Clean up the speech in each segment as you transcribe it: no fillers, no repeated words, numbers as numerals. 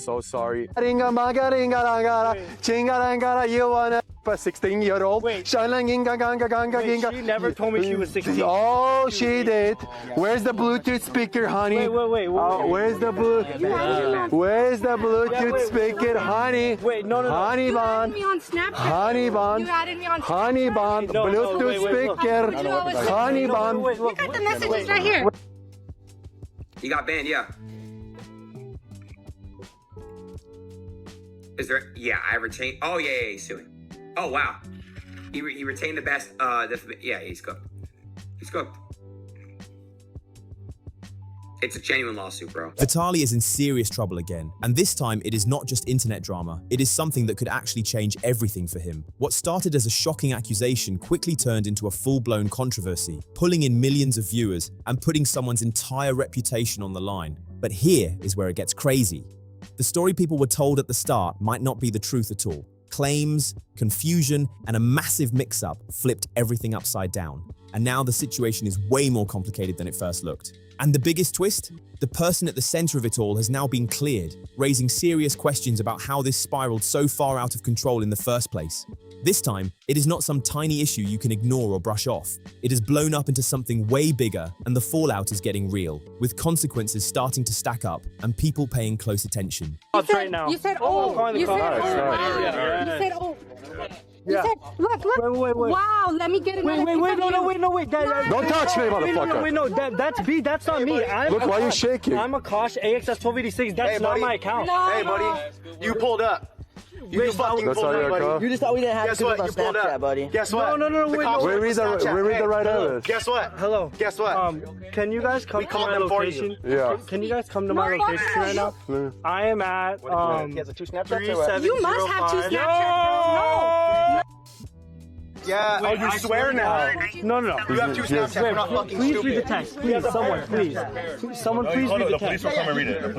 so sorry. You wanna a 16-year-old? Wait, she never told me she was 16. Oh, she did. Where's the Bluetooth speaker, honey? Wait. Where's the Bluetooth speaker, honey? Wait, no. Honey bun. Honey bun. You added me on Snapchat. Honey bun. Bluetooth speaker. Honey bun. You got the messages right here. You got banned, yeah. Is there? Yeah, I retained. Oh yeah, he's suing. Oh wow, he retained the best. Yeah, he's cooked. He's cooked. It's a genuine lawsuit, bro. Vitaly is in serious trouble again, and this time it is not just internet drama. It is something that could actually change everything for him. What started as a shocking accusation quickly turned into a full-blown controversy, pulling in millions of viewers and putting someone's entire reputation on the line. But here is where it gets crazy. The story people were told at the start might not be the truth at all. Claims, confusion, and a massive mix-up flipped everything upside down. And now the situation is way more complicated than it first looked. And the biggest twist? The person at the center of it all has now been cleared, raising serious questions about how this spiraled so far out of control in the first place. This time, it is not some tiny issue you can ignore or brush off. It has blown up into something way bigger, and the fallout is getting real, with consequences starting to stack up and people paying close attention. You said, oh. You said, oh. Wow. You said, oh. You said, look. Wait. Wow, let me get another. Wait. Don't touch me, motherfucker. No, that's B. That's not me. Look, why are you shaking? I'm a Kosh AXS 1286. That's not my account. Hey, buddy, you pulled up. You just fucking pulled up, buddy. You just thought we didn't have to do it on You pulled Snapchat, up. buddy. Guess what? No, wait. We read the right evidence. Guess what? Hello. Guess what? Can you guys come to my location? Yeah. Can you guys come to my location right now? I am at He has a 2 Snapchats or what? You must have 2 Snapchats, bro. Yeah. Oh, you swear now? No. You have 2 Snapchats. We're not fucking Please stupid. read the text. Please, someone, please. Someone, please read the text. The police will come and read it.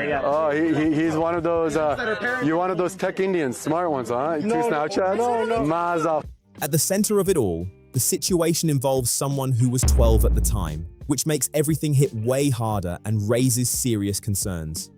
Yeah. Oh, he's one of those, you're one of those tech Indians, smart ones, huh? 2 Snapchats? No. Maza. At the center of it all, the situation involves someone who was 12 at the time, which makes everything hit way harder and raises serious concerns.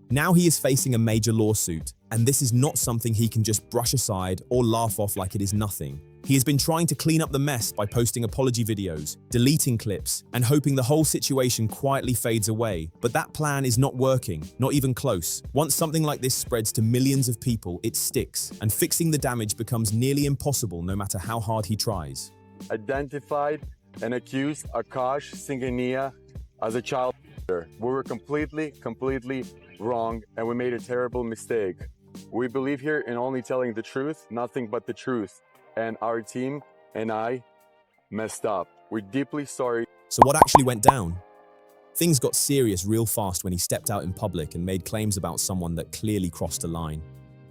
Now he is facing a major lawsuit, and this is not something he can just brush aside or laugh off like it is nothing. He has been trying to clean up the mess by posting apology videos, deleting clips, and hoping the whole situation quietly fades away. But that plan is not working, not even close. Once something like this spreads to millions of people, it sticks, and fixing the damage becomes nearly impossible no matter how hard he tries. Identified and accused Akash Singhania as a child predator. We were completely wrong, and we made a terrible mistake. We believe here in only telling the truth, nothing but the truth. And our team and I messed up. We're deeply sorry. So what actually went down? Things got serious real fast when he stepped out in public and made claims about someone that clearly crossed a line.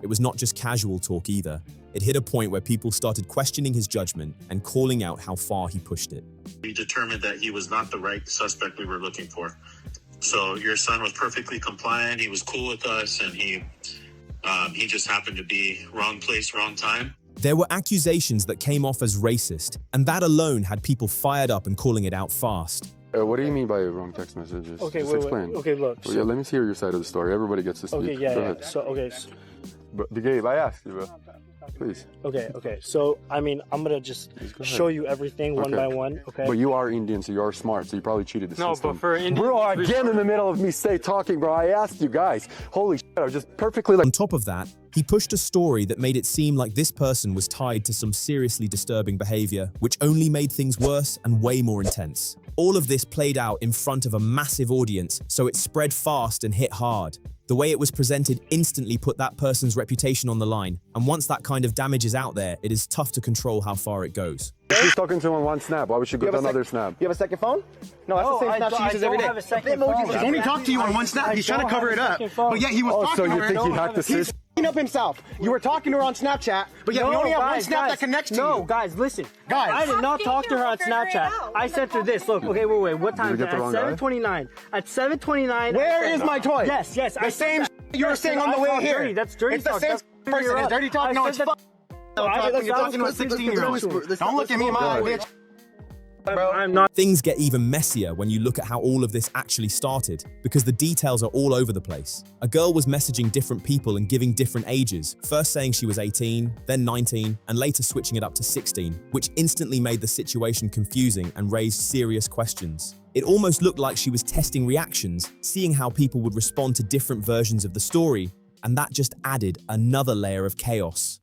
It was not just casual talk either. It hit a point where people started questioning his judgment and calling out how far he pushed it. We determined that he was not the right suspect we were looking for. So your son was perfectly compliant. He was cool with us, and he just happened to be wrong place, wrong time. There were accusations that came off as racist, and that alone had people fired up and calling it out fast. What do you mean by wrong text messages? Okay, just explain. Okay, look. Yeah, let me hear your side of the story. Everybody gets to speak. Okay, yeah. So, But Gabe, I asked you, bro. Please. Okay. So, I mean, I'm gonna just show you everything one by one, okay? But you are Indian, so you are smart, so you probably cheated the system. No, but for Indian... Bro, again in the middle of me talking, bro. I asked you guys. Holy shit, I was just perfectly On top of that, he pushed a story that made it seem like this person was tied to some seriously disturbing behavior, which only made things worse and way more intense. All of this played out in front of a massive audience, so it spread fast and hit hard. The way it was presented instantly put that person's reputation on the line, and once that kind of damage is out there, it is tough to control how far it goes. She's talking to him on one snap. Why would she go to another snap? You have a second phone? No, that's the same snap she uses every day. He's only talked to you on one snap. He's trying to cover it up. But yeah, he was talking so to you her. think he hacked the He's system? up himself. You were talking to her on Snapchat, but yeah, we only have one snap that connects to you. No, guys, listen. Guys. I did not talk to her on Snapchat. I sent her this. Look, okay, wait. What time is it? At 7:29. At 7:29. Where is my toy? Yes. The same you were saying on the way here. That's dirty it's talk. It's the same person. It's dirty talk. No, it's fuck. You're talking to a 16-year-old. Don't look at me in my eye, bitch. I'm not. Things get even messier when you look at how all of this actually started, because the details are all over the place. A girl was messaging different people and giving different ages, first saying she was 18, then 19, and later switching it up to 16, which instantly made the situation confusing and raised serious questions. It almost looked like she was testing reactions, seeing how people would respond to different versions of the story, and that just added another layer of chaos.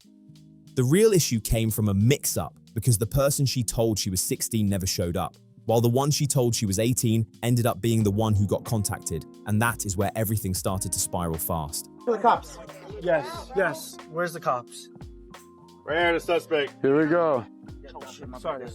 The real issue came from a mix-up, because the person she told she was 16 never showed up, while the one she told she was 18 ended up being the one who got contacted, and that is where everything started to spiral fast. The cops. Yes. Where's the cops? Right here, the suspect. Here we go. Sorry.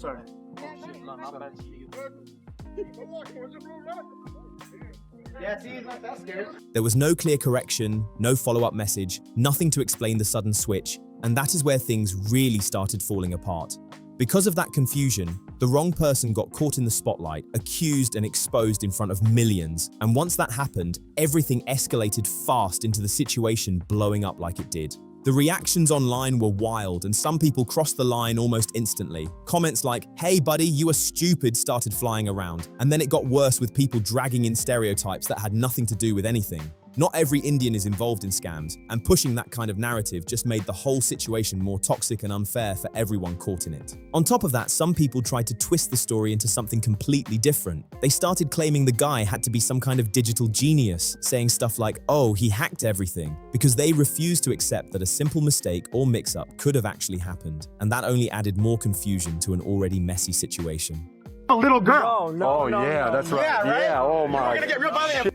Yeah, see, he's not that scared. There was no clear correction, no follow-up message, nothing to explain the sudden switch, and that is where things really started falling apart. Because of that confusion, the wrong person got caught in the spotlight, accused and exposed in front of millions, and once that happened, everything escalated fast into the situation blowing up like it did. The reactions online were wild, and some people crossed the line almost instantly. Comments like, "Hey buddy, you are stupid," started flying around, and then it got worse with people dragging in stereotypes that had nothing to do with anything. Not every Indian is involved in scams, and pushing that kind of narrative just made the whole situation more toxic and unfair for everyone caught in it. On top of that, some people tried to twist the story into something completely different. They started claiming the guy had to be some kind of digital genius, saying stuff like, "Oh, he hacked everything," because they refused to accept that a simple mistake or mix-up could have actually happened, and that only added more confusion to an already messy situation. A little girl. No. That's right. Yeah, right? Yeah, oh You're my. gonna get real violent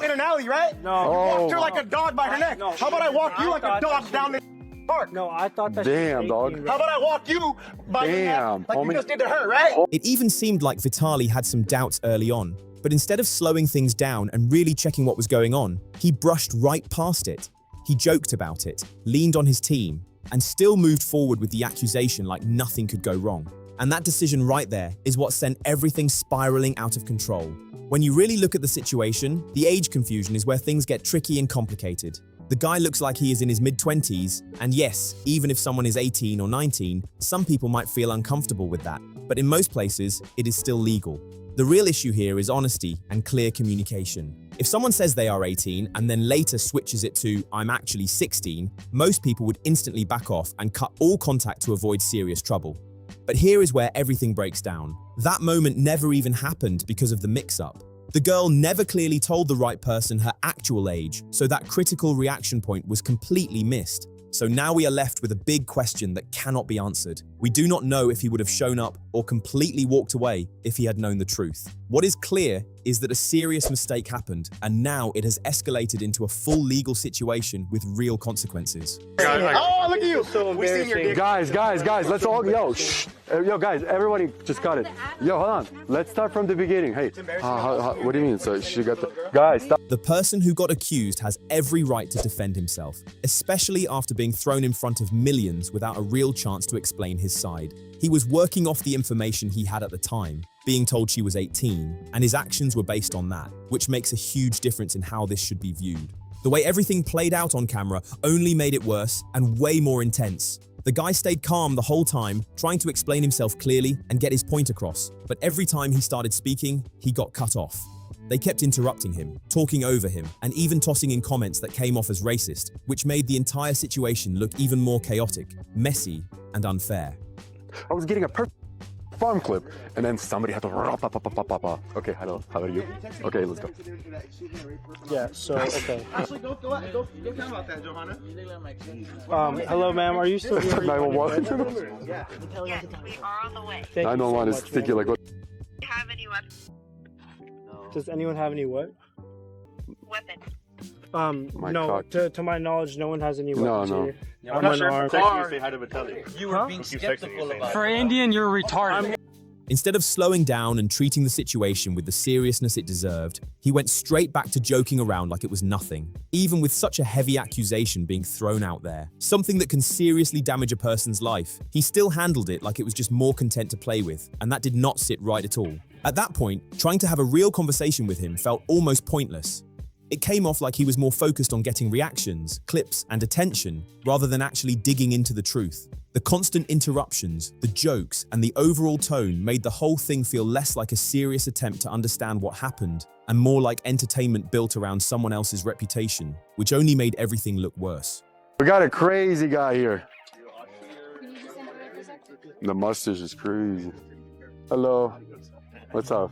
in an alley, right? No. You walked her Oh. like a dog by her neck. No. How about I walk you I like a thought dog that down the park? No, I thought that. Damn, she was dog. 18, How about I walk you by your Damn, neck like homie. you just did to her, right? It even seemed like Vitaly had some doubts early on, but instead of slowing things down and really checking what was going on, he brushed right past it. He joked about it, leaned on his team, and still moved forward with the accusation like nothing could go wrong. And that decision right there is what sent everything spiraling out of control. When you really look at the situation, the age confusion is where things get tricky and complicated. The guy looks like he is in his mid-20s, and yes, even if someone is 18 or 19, some people might feel uncomfortable with that, but in most places, it is still legal. The real issue here is honesty and clear communication. If someone says they are 18 and then later switches it to "I'm actually 16", most people would instantly back off and cut all contact to avoid serious trouble. But here is where everything breaks down. That moment never even happened because of the mix-up. The girl never clearly told the right person her actual age, so that critical reaction point was completely missed. So now we are left with a big question that cannot be answered. We do not know if he would have shown up or completely walked away if he had known the truth. What is clear is that a serious mistake happened, and now it has escalated into a full legal situation with real consequences. Oh, look at you. So We seen your dick. Guys, let's all, yo, guys, everybody just cut it. Yo, hold on. Let's start from the beginning. Hey, what do you mean? So she got the, guys, stop. The person who got accused has every right to defend himself, especially after being thrown in front of millions without a real chance to explain his side. He was working off the information he had at the time, being told she was 18, and his actions were based on that, which makes a huge difference in how this should be viewed. The way everything played out on camera only made it worse and way more intense. The guy stayed calm the whole time, trying to explain himself clearly and get his point across, but every time he started speaking, he got cut off. They kept interrupting him, talking over him, and even tossing in comments that came off as racist, which made the entire situation look even more chaotic, messy, and unfair. I was getting a perfect farm clip, and then somebody had to. Okay, hello, how are you? Okay, let's go. Yeah. So okay. Actually, go count about that, Johanna. Hello, ma'am. Are you still here? 911. Yeah. Yes, we are on the way. Thank you so 911 is much, thinking ma'am. like, what? Do you have any weapons? Does anyone have any what? Weapons? My No. cock. To my knowledge, no one has any No, weapons no. here. Yeah, I'm unarmed. Say hi to Vitaly. You were being skeptical about For Indian, you're retarded. Instead of slowing down and treating the situation with the seriousness it deserved, he went straight back to joking around like it was nothing, even with such a heavy accusation being thrown out there, something that can seriously damage a person's life. He still handled it like it was just more content to play with, and that did not sit right at all. At that point, trying to have a real conversation with him felt almost pointless. It came off like he was more focused on getting reactions, clips, and attention, rather than actually digging into the truth. The constant interruptions, the jokes, and the overall tone made the whole thing feel less like a serious attempt to understand what happened, and more like entertainment built around someone else's reputation, which only made everything look worse. We got a crazy guy here. The mustache is crazy. Hello. What's up?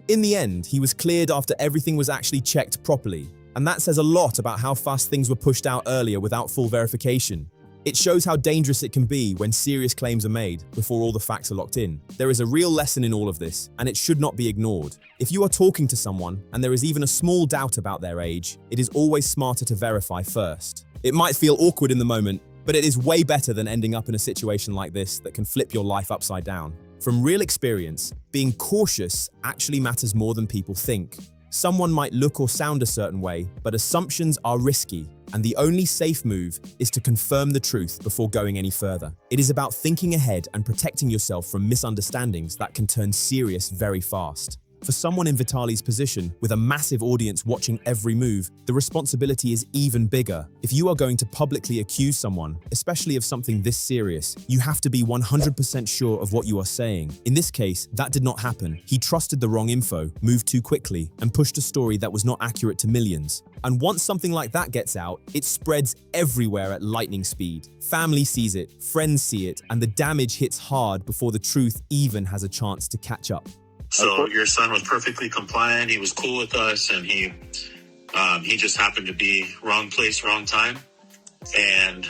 In the end, he was cleared after everything was actually checked properly, and that says a lot about how fast things were pushed out earlier without full verification. It shows how dangerous it can be when serious claims are made before all the facts are locked in. There is a real lesson in all of this, and it should not be ignored. If you are talking to someone and there is even a small doubt about their age, it is always smarter to verify first. It might feel awkward in the moment, but it is way better than ending up in a situation like this that can flip your life upside down. From real experience, being cautious actually matters more than people think. Someone might look or sound a certain way, but assumptions are risky, and the only safe move is to confirm the truth before going any further. It is about thinking ahead and protecting yourself from misunderstandings that can turn serious very fast. For someone in Vitaly's position, with a massive audience watching every move, the responsibility is even bigger. If you are going to publicly accuse someone, especially of something this serious, you have to be 100% sure of what you are saying. In this case, that did not happen. He trusted the wrong info, moved too quickly, and pushed a story that was not accurate to millions. And once something like that gets out, it spreads everywhere at lightning speed. Family sees it, friends see it, and the damage hits hard before the truth even has a chance to catch up. So your son was perfectly compliant. He was cool with us, and he just happened to be wrong place, wrong time. And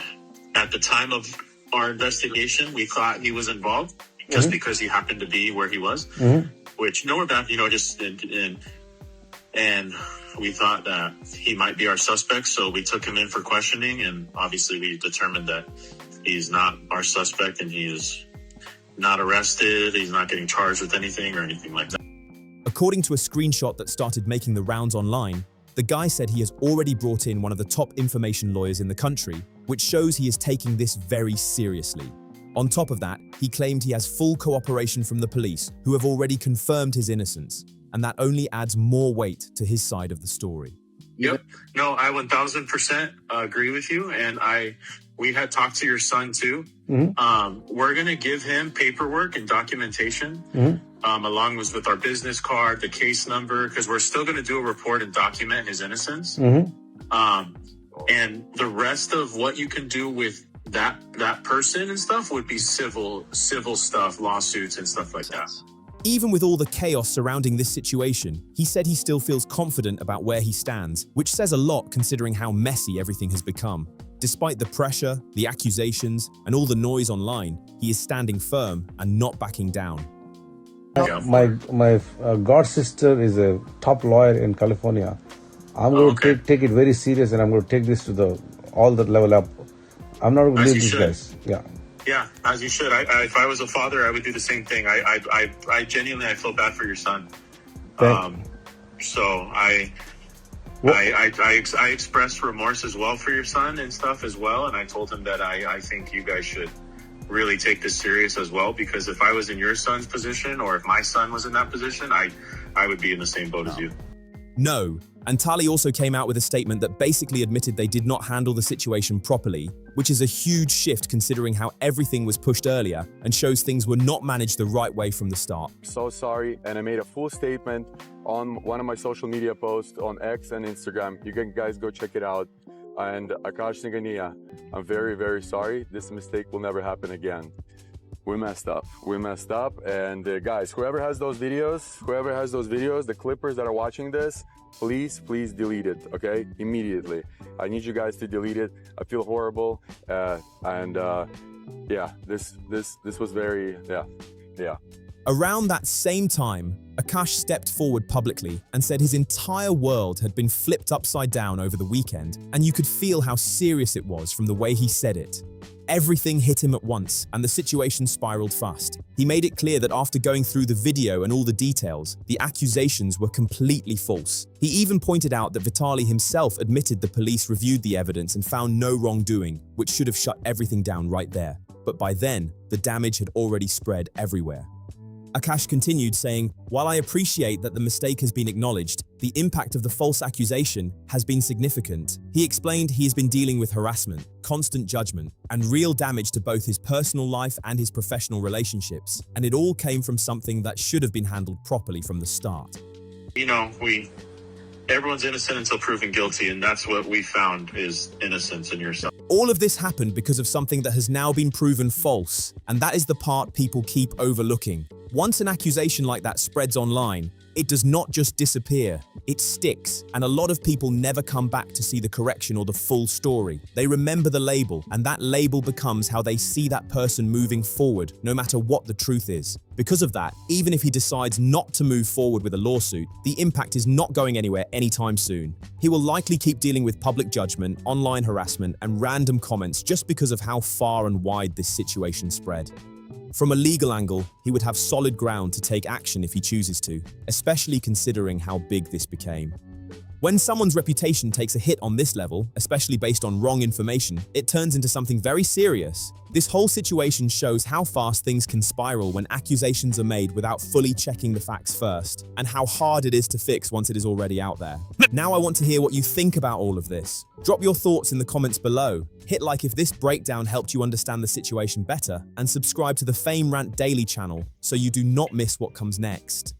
at the time of our investigation, we thought he was involved just because he happened to be where he was, which nowhere back, just and we thought that he might be our suspect. So we took him in for questioning, and obviously we determined that he's not our suspect, and he is not arrested, he's not getting charged with anything or anything like that. According to a screenshot that started making the rounds online, the guy said he has already brought in one of the top information lawyers in the country, which shows he is taking this very seriously. On top of that, he claimed he has full cooperation from the police, who have already confirmed his innocence, and that only adds more weight to his side of the story. Yep. No, I 1000% agree with you, and we had talked to your son too. We're going to give him paperwork and documentation, along with our business card, the case number, because we're still going to do a report and document his innocence. And the rest of what you can do with that person and stuff would be civil stuff, lawsuits and stuff like that. Even with all the chaos surrounding this situation, he said he still feels confident about where he stands, which says a lot considering how messy everything has become. Despite the pressure, the accusations, and all the noise online, he is standing firm and not backing down. My god sister is a top lawyer in California. I'm going to take it very serious, and I'm going to take this to all the level up. I'm not going to leave these guys. Yeah, as you should. If I was a father, I would do the same thing. I genuinely, I feel bad for your son. So I expressed remorse as well for your son and stuff as well. And I told him that I think you guys should really take this serious as well, because if I was in your son's position, or if my son was in that position, I would be in the same boat as you. No. And Tali also came out with a statement that basically admitted they did not handle the situation properly, which is a huge shift considering how everything was pushed earlier and shows things were not managed the right way from the start. So sorry, and I made a full statement on one of my social media posts on X and Instagram. You can guys go check it out. And Akash Singhania, I'm very, very sorry. This mistake will never happen again. We messed up. And guys, whoever has those videos, the clippers that are watching this, please delete it, okay? Immediately. I need you guys to delete it. I feel horrible. Yeah, this was very, yeah. Around that same time, Akash stepped forward publicly and said his entire world had been flipped upside down over the weekend, and you could feel how serious it was from the way he said it. Everything hit him at once, and the situation spiraled fast. He made it clear that after going through the video and all the details, the accusations were completely false. He even pointed out that Vitaly himself admitted the police reviewed the evidence and found no wrongdoing, which should have shut everything down right there. But by then, the damage had already spread everywhere. Akash continued saying, "While I appreciate that the mistake has been acknowledged, the impact of the false accusation has been significant." He explained he has been dealing with harassment, constant judgment, and real damage to both his personal life and his professional relationships, and it all came from something that should have been handled properly from the start. You know, everyone's innocent until proven guilty, and that's what we found is innocence in yourself. All of this happened because of something that has now been proven false, and that is the part people keep overlooking. Once an accusation like that spreads online, it does not just disappear, it sticks, and a lot of people never come back to see the correction or the full story. They remember the label, and that label becomes how they see that person moving forward, no matter what the truth is. Because of that, even if he decides not to move forward with a lawsuit, the impact is not going anywhere anytime soon. He will likely keep dealing with public judgment, online harassment, and random comments just because of how far and wide this situation spread. From a legal angle, he would have solid ground to take action if he chooses to, especially considering how big this became. When someone's reputation takes a hit on this level, especially based on wrong information, it turns into something very serious. This whole situation shows how fast things can spiral when accusations are made without fully checking the facts first, and how hard it is to fix once it is already out there. Now I want to hear what you think about all of this. Drop your thoughts in the comments below. Hit like if this breakdown helped you understand the situation better, and subscribe to the Fame Rant Daily channel so you do not miss what comes next.